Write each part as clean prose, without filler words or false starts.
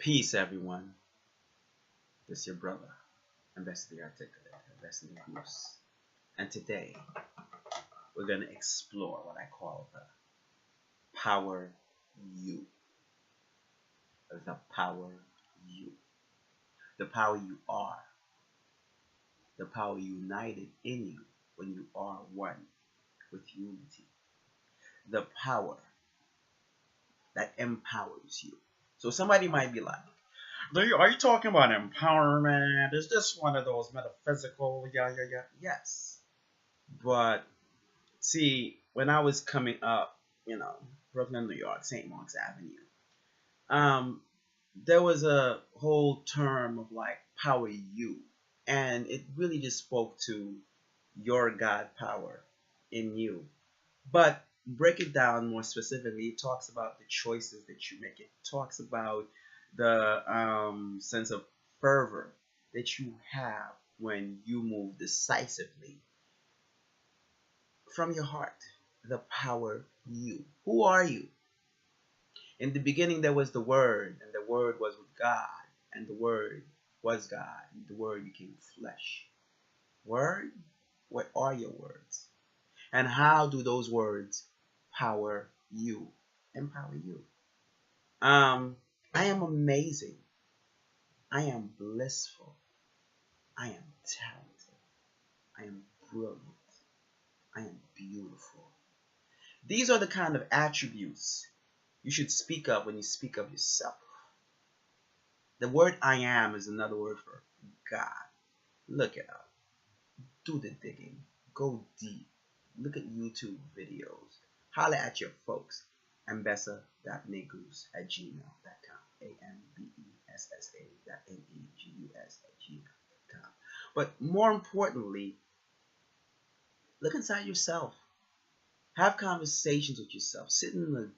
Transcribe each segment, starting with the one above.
Peace, everyone. This is your brother, I.AmTheArt, Investing in Goose. And today, we're going to explore what I call the Power U. The Power U. The power you are. The power united in you when you are one with unity. The power that empowers you. So somebody might be like, are you talking about empowerment? Is this one of those metaphysical? Yeah. Yes. But see, when I was coming up, Brooklyn, New York, St. Mark's Avenue, there was a whole term of like power you. And it really just spoke to your God power in you. But break it down more specifically, it talks about the choices that you make. It talks about the sense of fervor that you have when you move decisively from your heart. The power you. Who are you? In the beginning there was the Word, and the Word was with God, and the Word was God, and the Word became flesh. Word? What are your words? And how do those words power you? Empower you. I am amazing. I am blissful. I am talented. I am brilliant. I am beautiful. These are the kind of attributes you should speak of when you speak of yourself. The word I am is another word for God. Look it up. Do the digging. Go deep. Look at YouTube videos. Holler at your folks. Ambessa.negus@gmail.com. ambessa.negus@gmail.com. But more importantly, look inside yourself. Have conversations with yourself. Sit in the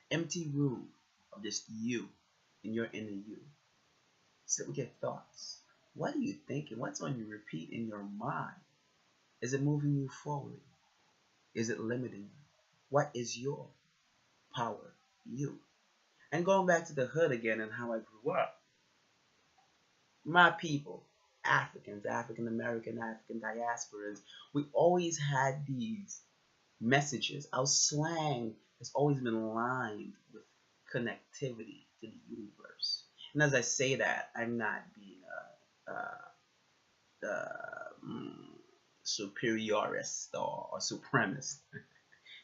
empty room of just you and your inner you. Sit with your thoughts. What are you thinking? What's on your repeat in your mind? Is it moving you forward? Is it limiting you? What is your power? You. And going back to the hood again and how I grew up. My people, Africans, African American, African diasporas, we always had these messages. Our slang has always been lined with connectivity to the universe. And as I say that, I'm not being a superiorist or supremacist.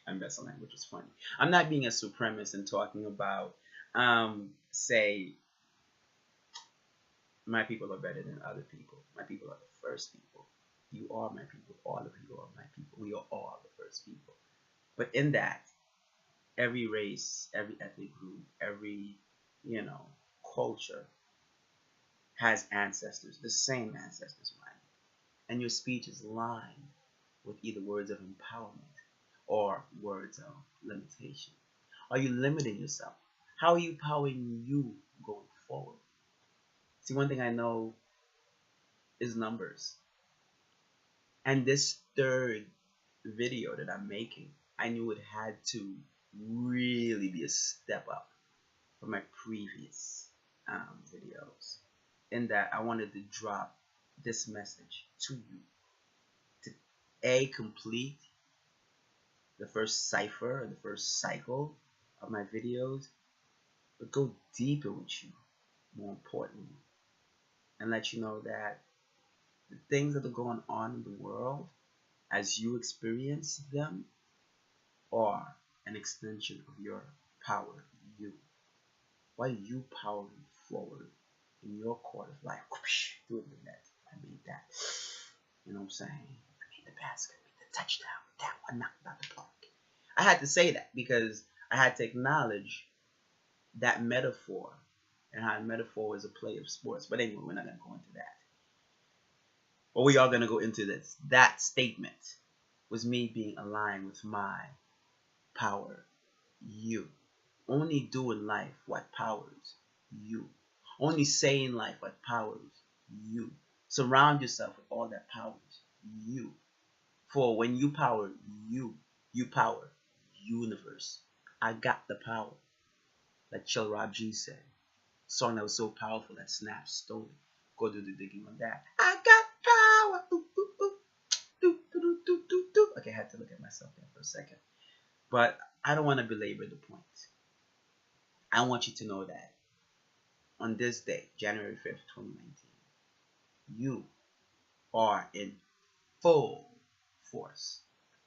And that's a language is funny. I'm not being a supremacist and talking about, say, my people are better than other people. My people are the first people. You are my people. All of you are my people. We are all the first people. But in that, every race, every ethnic group, every, culture has ancestors, the same ancestors, mind. And your speech is lined with either words of empowerment or words of limitation. Are you limiting yourself? How are you powering you going forward? See, one thing I know is numbers. And this third video that I'm making, I knew it had to really be a step up from my previous videos. In that I wanted to drop this message to you to complete the first cipher or the first cycle of my videos, but go deeper with you, more importantly, and let you know that the things that are going on in the world as you experience them are an extension of your power, you. Why are you powering forward in your court of life? Whoosh, do it with that. I made that. You know what I'm saying? I made the basket, I made the touchdown. That one knocked out the park. I had to say that because I had to acknowledge that metaphor and how metaphor is a play of sports. But anyway, we're not going to go into that. But we are going to go into this. That statement was me being aligned with my power, you. Only do in life what powers you. Only say in life what powers you. Surround yourself with all that powers you. For when you power you, you power universe. I got the power. Like Chill Rob G said. Song that was so powerful that Snap stole it. Go do the digging on that. I got power. Ooh, ooh, ooh. Do, do, do, do, do, do. Okay, I had to look at myself there for a second. But I don't want to belabor the point. I want you to know that on this day, January 5th, 2019, you are in full force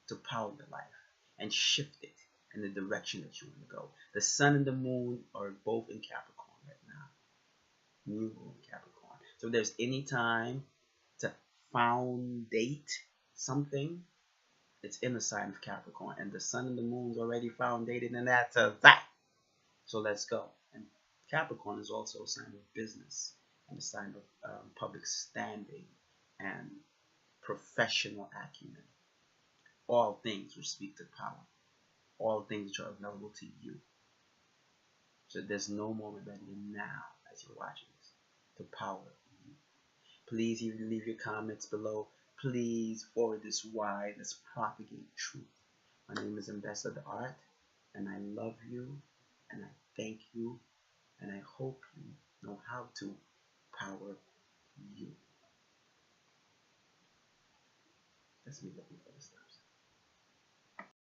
to power your life and shift it in the direction that you want to go. The sun and the moon are both in Capricorn right now. New moon Capricorn. So if there's any time to foundate something, it's in the sign of Capricorn. And the sun and the moon's already foundated in that. So let's go. And Capricorn is also a sign of business and a sign of public standing and professional acumen. All things which speak to power. All things which are available to you. So there's no more rebellion now as you're watching this. The power in you. Please even leave your comments below. Please forward this wide. Let's propagate truth. My name is I.AmTheArt, and I love you, and I thank you, and I hope you know how to power you. Let's meet up with other stuff.